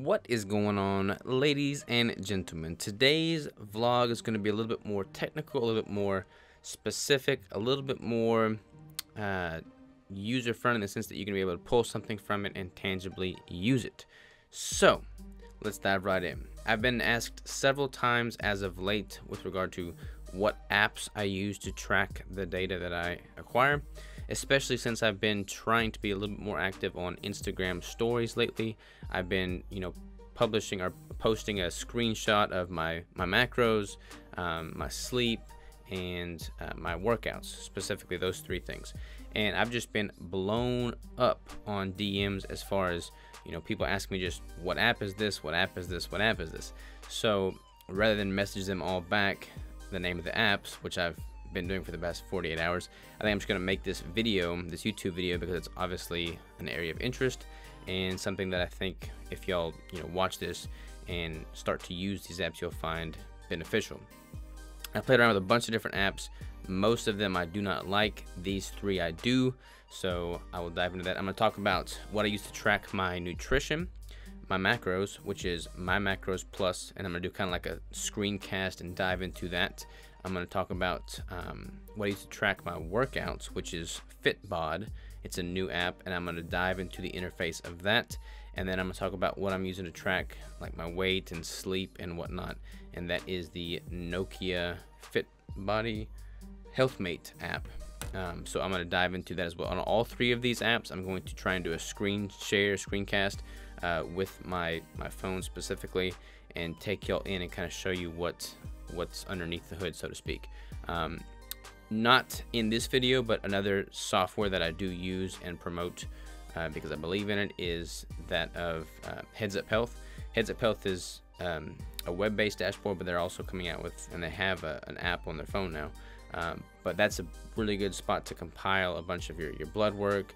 What is going on, ladies and gentlemen? Today's vlog is going to be a little bit more technical, a little bit more specific, a little bit more user-friendly in the sense that you're going to be able to pull something from it and tangibly use it. So, let's dive right in. I've been asked several times as of late with regard to what apps I use to track the data that I acquire, especially since I've been trying to be a little bit more active on Instagram stories lately. I've been, publishing or posting a screenshot of my macros, my sleep, and my workouts, specifically those three things. And I've just been blown up on DMs as far as, people ask me just, what app is this? What app is this? What app is this? So rather than message them all back the name of the apps, which I've been doing for the past 48 hours, I think I'm just going to make this video, this YouTube video, because it's obviously an area of interest and something that I think if y'all watch this and start to use these apps, you'll find beneficial. I played around with a bunch of different apps. Most of them I do not like. These three I do, so I will dive into that. I'm going to talk about what I use to track my nutrition, my macros, which is MyMacros Plus, and I'm going to do kind of like a screencast and dive into that. I'm going to talk about what I use to track my workouts, which is FitBody. It's a new app, and I'm going to dive into the interface of that. And then I'm going to talk about what I'm using to track like my weight and sleep and whatnot. And that is the Nokia FitBody HealthMate app. So I'm going to dive into that as well. On all three of these apps, I'm going to try and do a screencast with my phone specifically, and take y'all in and kind of show you what's underneath the hood, so to speak. Not in this video, but another software that I do use and promote because I believe in it is that of Heads Up Health. Heads Up Health is a web-based dashboard, but they're also coming out with, and they have an app on their phone now. But that's a really good spot to compile a bunch of your blood work,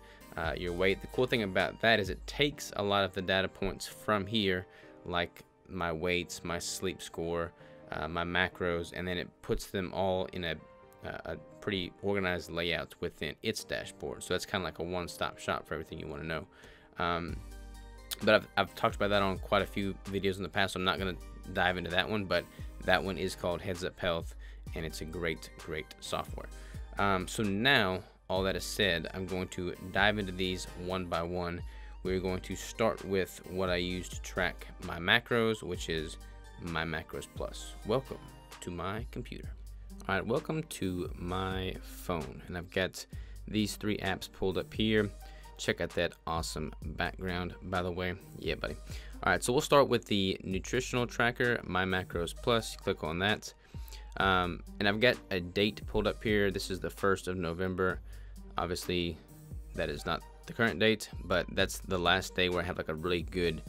your weight. The cool thing about that is it takes a lot of the data points from here, like my weights, my sleep score, my macros, and then it puts them all in a pretty organized layout within its dashboard. So that's kind of like a one-stop shop for everything you want to know. But I've talked about that on quite a few videos in the past, so I'm not going to dive into that one, but that one is called Heads Up Health, and it's a great software. So now, all that is said, I'm going to dive into these one by one. We're going to start with what I use to track my macros, which is MyMacros Plus. Welcome to my computer. All right, welcome to my phone, and I've got these three apps pulled up here. Check out that awesome background, by the way. Yeah, buddy. All right, so we'll start with the nutritional tracker, MyMacros Plus. You click on that, and I've got a date pulled up here. This is the 1st of November. Obviously, that is not the current date, but that's the last day where I have like a really good,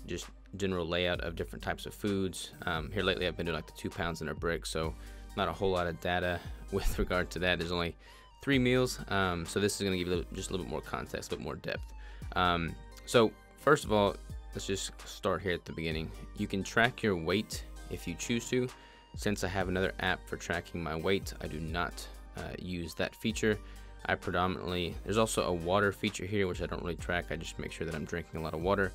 just general layout of different types of foods. Here lately, I've been doing like the 2 pounds in a brick, so not a whole lot of data with regard to that. There's only 3 meals, so this is going to give you just a little bit more context, a bit more depth. So first of all, let's just start here at the beginning. You can track your weight if you choose to. Since I have another app for tracking my weight, I do not use that feature. I predominantly, there's also a water feature here, which I don't really track. I just make sure that I'm drinking a lot of water.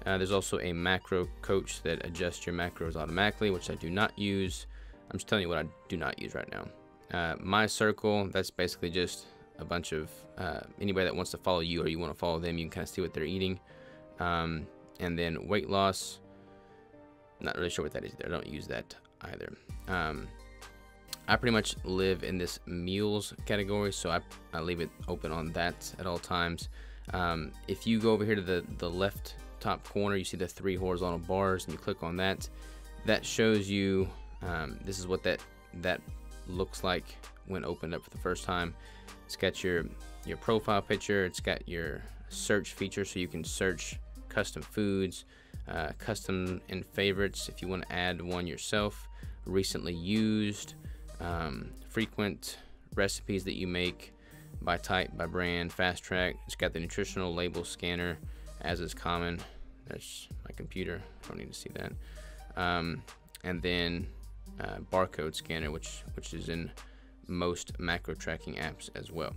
There's also a macro coach that adjusts your macros automatically, which I do not use. I'm just telling you what I do not use right now. My circle, that's basically just a bunch of anybody that wants to follow you or you want to follow them, you can kind of see what they're eating. And then weight loss, not really sure what that is either. I don't use that either. I pretty much live in this meals category, so I leave it open on that at all times. If you go over here to the left top corner, you see the 3 horizontal bars, and you click on that. That shows you, this is what that looks like when opened up for the first time. It's got your profile picture. It's got your search feature, so you can search custom foods, custom and favorites if you want to add one yourself, recently used, frequent recipes that you make by type, by brand, fast track. It's got the nutritional label scanner, as is common. There's my computer, I don't need to see that. And then barcode scanner, which is in most macro tracking apps as well.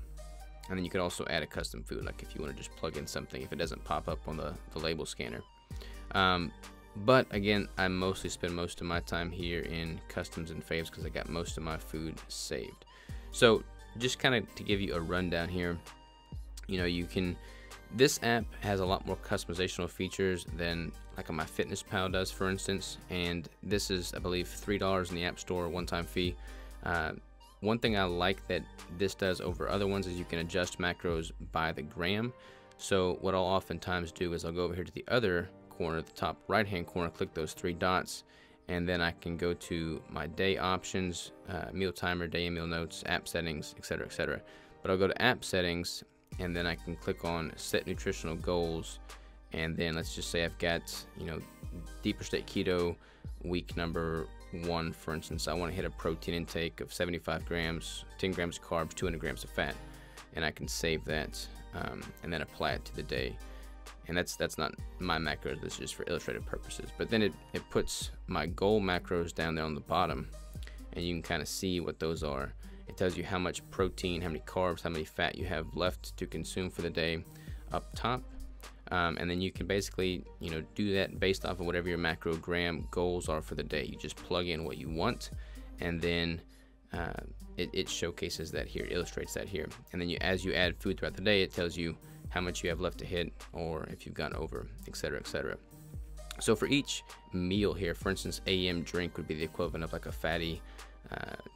And then you can also add a custom food, like if you want to just plug in something if it doesn't pop up on the label scanner. But again, I mostly spend most of my time here in customs and faves because I got most of my food saved. So just kind of to give you a rundown here, you know, this app has a lot more customizational features than like a MyFitnessPal does, for instance. And this is, I believe, $3 in the App Store, one-time fee. One thing I like that this does over other ones is you can adjust macros by the gram. So what I'll oftentimes do is I'll go over here to the other corner, the top right-hand corner, click those 3 dots, and then I can go to my day options, meal timer, day and meal notes, app settings, etc., etc. But I'll go to app settings, and then I can click on set nutritional goals, and then let's just say I've got, you know, deeper state keto week number 1, for instance. I want to hit a protein intake of 75 grams, 10 grams of carbs, 200 grams of fat, and I can save that and then apply it to the day. And that's not MyMacros, this is just for illustrative purposes. But then it puts my goal macros down there on the bottom, and you can kind of see what those are. It tells you how much protein, how many carbs, how many fat you have left to consume for the day up top. And then you can basically, you know, do that based off of whatever your macrogram goals are for the day. You just plug in what you want, and then it showcases that here, it illustrates that here. And then as you add food throughout the day, it tells you how much you have left to hit, or if you've gone over, etc., etc. So for each meal here, for instance, AM drink would be the equivalent of like a fatty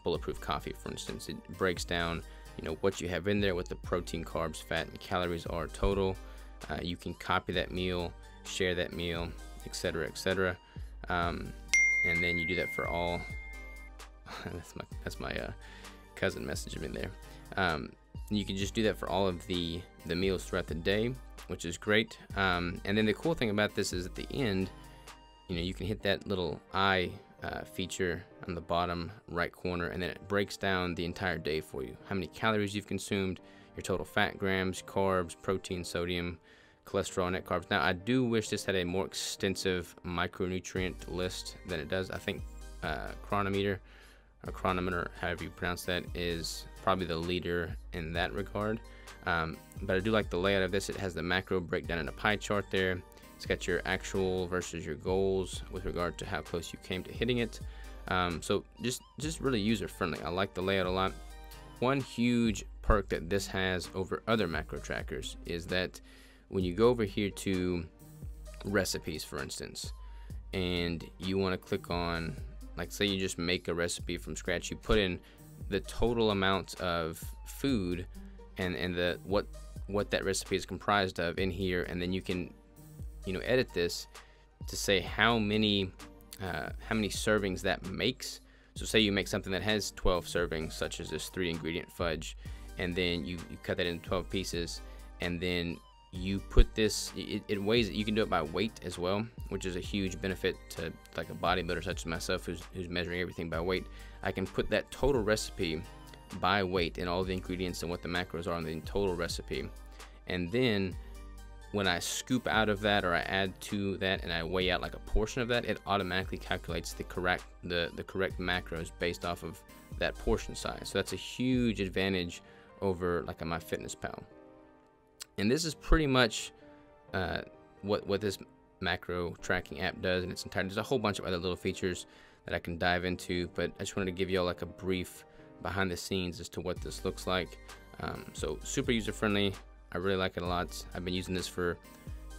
bulletproof coffee, for instance. It breaks down, you know, what you have in there, what the protein, carbs, fat, and calories are total. You can copy that meal, share that meal, etc., etc. And then you do that for all. that's my cousin messaging me there. You can just do that for all of the meals throughout the day, which is great. And then the cool thing about this is at the end, you know, you can hit that little eye feature on the bottom right corner, and then it breaks down the entire day for you. How many calories you've consumed, your total fat grams, carbs, protein, sodium, cholesterol, net carbs. Now, I do wish this had a more extensive micronutrient list than it does. I think Chronometer, or Chronometer, however you pronounce that, is probably the leader in that regard. But I do like the layout of this. It has the macro breakdown in a pie chart there. It's got your actual versus your goals with regard to how close you came to hitting it. So just really user friendly. I like the layout a lot. One huge perk that this has over other macro trackers is that when you go over here to recipes, for instance, and you want to click on, like, say you just make a recipe from scratch, you put in the total amount of food and the what that recipe is comprised of in here, and then you can, you know, edit this to say how many servings that makes. So say you make something that has 12 servings, such as this 3-ingredient fudge, and then you cut that into 12 pieces, and then you put this, it weighs it. You can do it by weight as well, which is a huge benefit to like a bodybuilder such as myself who's measuring everything by weight. I can put that total recipe by weight and all the ingredients and what the macros are on the total recipe, and then when I scoop out of that or I add to that and I weigh out like a portion of that, it automatically calculates the correct macros based off of that portion size. So that's a huge advantage over like a MyFitnessPal. And this is pretty much what this macro tracking app does in its entirety. There's a whole bunch of other little features that I can dive into, but I just wanted to give you all like a brief behind the scenes as to what this looks like. So super user friendly. I really like it a lot. I've been using this for,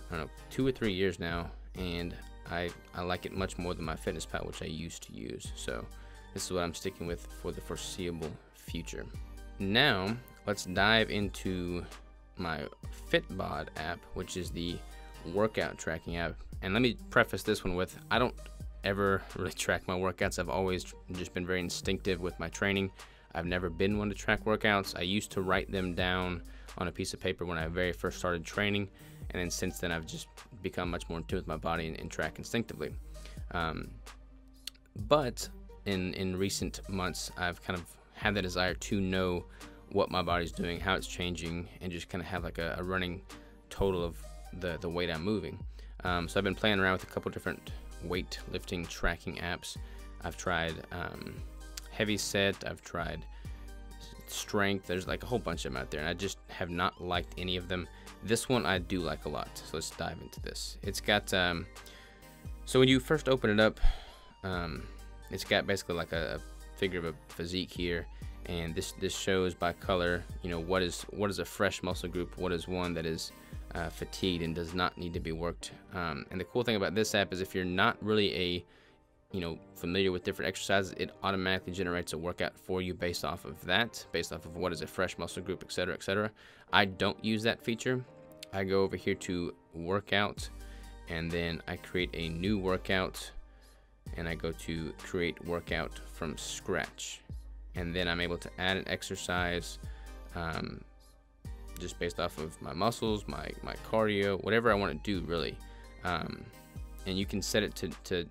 I don't know, 2 or 3 years now, and I like it much more than MyFitnessPal, which I used to use. So this is what I'm sticking with for the foreseeable future. Now let's dive into my FitBody app, which is the workout tracking app. And let me preface this one with, I don't ever really track my workouts. I've always just been very instinctive with my training. I've never been one to track workouts. I used to write them down on a piece of paper when I very first started training, and then since then I've just become much more in tune with my body and track instinctively. But in recent months, I've kind of had the desire to know what my body's doing, how it's changing, and just kind of have like a running total of the weight I'm moving. So I've been playing around with a couple different weightlifting tracking apps. I've tried Heavy Set, I've tried Strength. There's like a whole bunch of them out there, and I just have not liked any of them. This one I do like a lot, so let's dive into this. It's got So when you first open it up, it's got basically like a figure of a physique here, and this shows by color, you know, what is a fresh muscle group, what is one that is fatigued and does not need to be worked. And the cool thing about this app is if you're not really familiar with different exercises, it automatically generates a workout for you based off of that, based off of what is a fresh muscle group, etc., etc. I don't use that feature. I go over here to workout, and then I create a new workout, and I go to create workout from scratch, and then I'm able to add an exercise just based off of my muscles, my cardio, whatever I want to do really. And you can set it to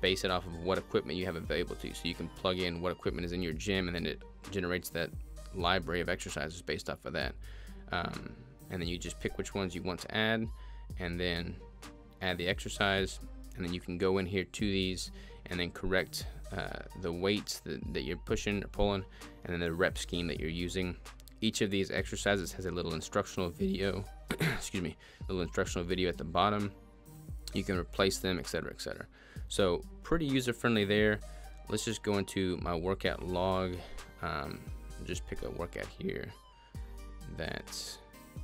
base it off of what equipment you have available to you. So you can plug in what equipment is in your gym, and then it generates that library of exercises based off of that. And then you just pick which ones you want to add, and then add the exercise, and then you can go in here to these and then correct the weights that you're pushing or pulling, and then the rep scheme that you're using. Each of these exercises has a little instructional video excuse me, little instructional video at the bottom. You can replace them, etc., etc. So pretty user friendly there. Let's just go into my workout log. Just pick a workout here that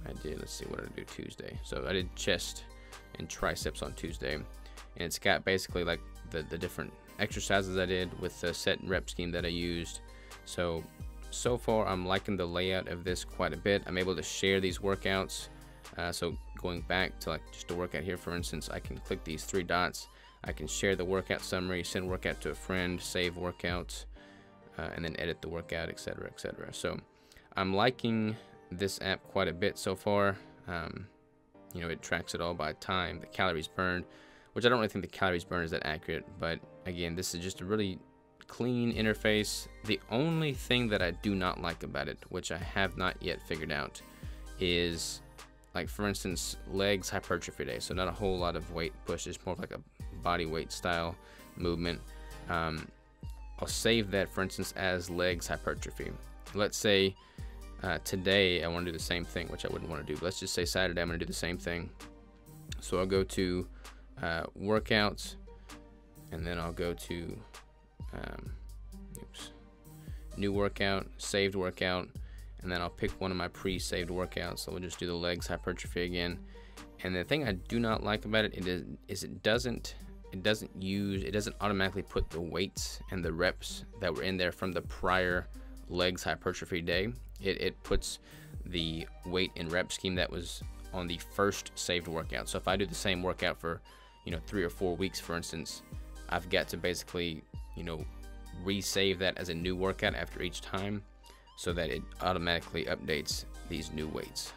I did. Let's see what I do Tuesday. So I did chest and triceps on Tuesday, and it's got basically like the different exercises I did with the set and rep scheme that I used. So far I'm liking the layout of this quite a bit. I'm able to share these workouts. So going back to like just a workout here, for instance, I can click these three dots. I can share the workout summary, send workout to a friend, save workouts, and then edit the workout, etc., etc. So I'm liking this app quite a bit so far. You know, it tracks it all by time, the calories burned, which I don't really think the calories burned is that accurate, but again, this is just a really clean interface. The only thing that I do not like about it, which I have not yet figured out, is like, for instance, legs hypertrophy day. So not a whole lot of weight push, it's more of like a body weight style movement. I'll save that, for instance, as legs hypertrophy. Let's say today I want to do the same thing, which I wouldn't want to do, but let's just say Saturday I'm going to do the same thing. So I'll go to workouts, and then I'll go to new workout, saved workout, and then I'll pick one of my pre-saved workouts. So we'll just do the legs hypertrophy again. And the thing I do not like about it is it doesn't automatically put the weights and the reps that were in there from the prior legs hypertrophy day. It puts the weight and rep scheme that was on the first saved workout. So if I do the same workout for 3 or 4 weeks, for instance, I've got to basically resave that as a new workout after each time, so that it automatically updates these new weights,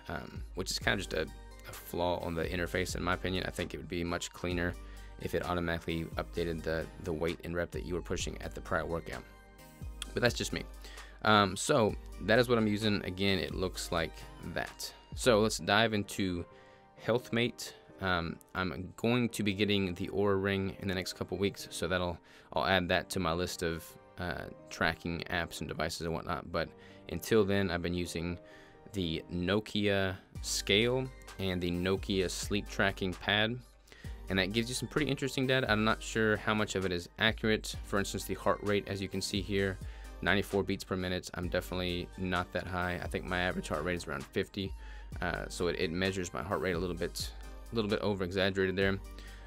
which is kind of just a flaw on the interface in my opinion. I think it would be much cleaner if it automatically updated the weight and rep that you were pushing at the prior workout, but that's just me. So that is what I'm using. Again, it looks like that. So let's dive into HealthMate. I'm going to be getting the Oura Ring in the next couple weeks, so I'll add that to my list of tracking apps and devices and whatnot. But until then, I've been using the Nokia scale and the Nokia sleep tracking pad, and that gives you some pretty interesting data. I'm not sure how much of it is accurate. For instance, the heart rate, as you can see here, 94 beats per minute. I'm definitely not that high. I think my average heart rate is around 50. So it measures my heart rate a little bit over exaggerated there.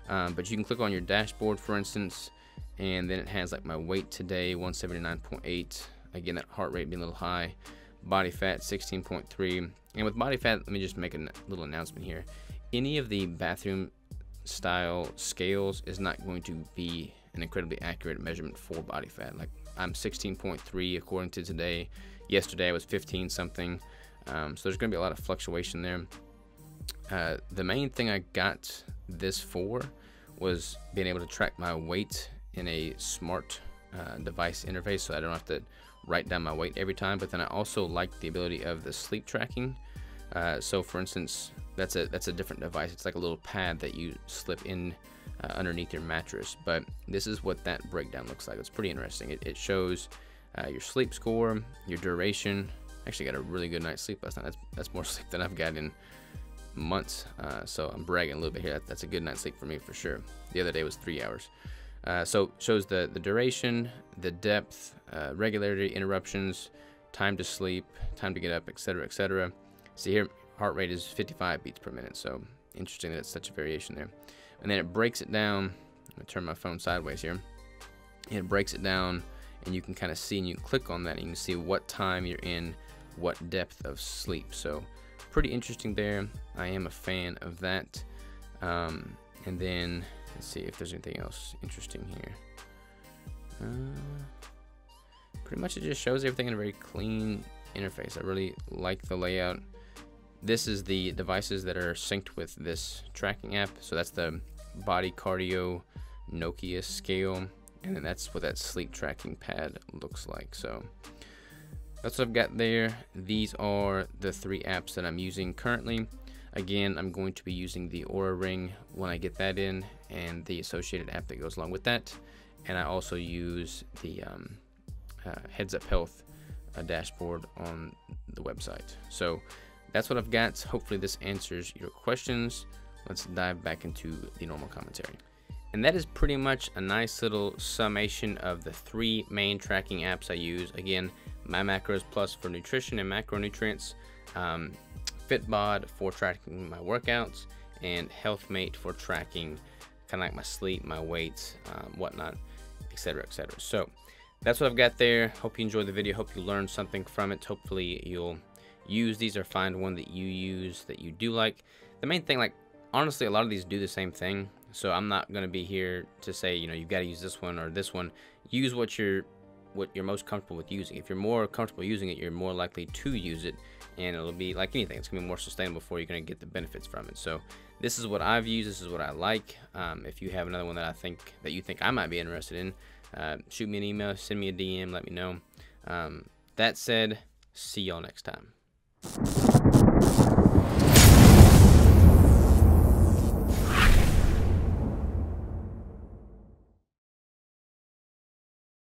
But you can click on your dashboard, for instance, and then it has like my weight today, 179.8. Again, that heart rate being a little high. Body fat, 16.3. And with body fat, let me just make a little announcement here. Any of the bathroom style scales is not going to be an incredibly accurate measurement for body fat. Like, I'm 16.3 according to today. Yesterday I was 15 something. So there's going to be a lot of fluctuation there. The main thing I got this for was being able to track my weight in a smart device interface, so I don't have to write down my weight every time. But then I also like the ability of the sleep tracking. So for instance, that's a different device. It's like a little pad that you slip in underneath your mattress. But this is what that breakdown looks like. It's pretty interesting. It shows your sleep score, your duration. Actually got a really good night's sleep last night. That's more sleep than I've got in months. So I'm bragging a little bit here. That's a good night's sleep for me for sure. The other day was 3 hours. So shows the duration, the depth, regularity, interruptions, time to sleep, time to get up, etc., etc. See here, heart rate is 55 beats per minute. So interesting that it's such a variation there. And then it breaks it down. I'm gonna turn my phone sideways here. And it breaks it down, and you can kind of see, and you click on that, and you can see what time you're in, what depth of sleep. So pretty interesting there. I am a fan of that. And then let's see if there's anything else interesting here. Pretty much it just shows everything in a very clean interface. I really like the layout. This is the devices that are synced with this tracking app. So that's the body cardio Nokia scale, and then that's what that sleep tracking pad looks like. So that's what I've got there. These are the 3 apps that I'm using currently. Again, I'm going to be using the Oura Ring when I get that in, and the associated app that goes along with that. And I also use the Heads Up Health dashboard on the website. So that's what I've got. Hopefully this answers your questions. Let's dive back into the normal commentary. And that is pretty much a nice little summation of the 3 main tracking apps I use. Again, MyMacros Plus for nutrition and macronutrients, FitBody for tracking my workouts, and HealthMate for tracking kind of like my sleep, my weights, whatnot, etc., etc. So that's what I've got there. Hope you enjoyed the video. Hope you learned something from it. Hopefully you'll use these or find one that you use that you do like. The main thing, like, honestly, a lot of these do the same thing. So I'm not going to be here to say, you know, you've got to use this one or this one. Use what you're most comfortable with using. If you're more comfortable using it, you're more likely to use it, and it'll be like anything. It's going to be more sustainable for you. You're going to get the benefits from it. So this is what I've used. This is what I like. If you have another one that you think I might be interested in, shoot me an email, send me a DM, let me know. That said, see y'all next time.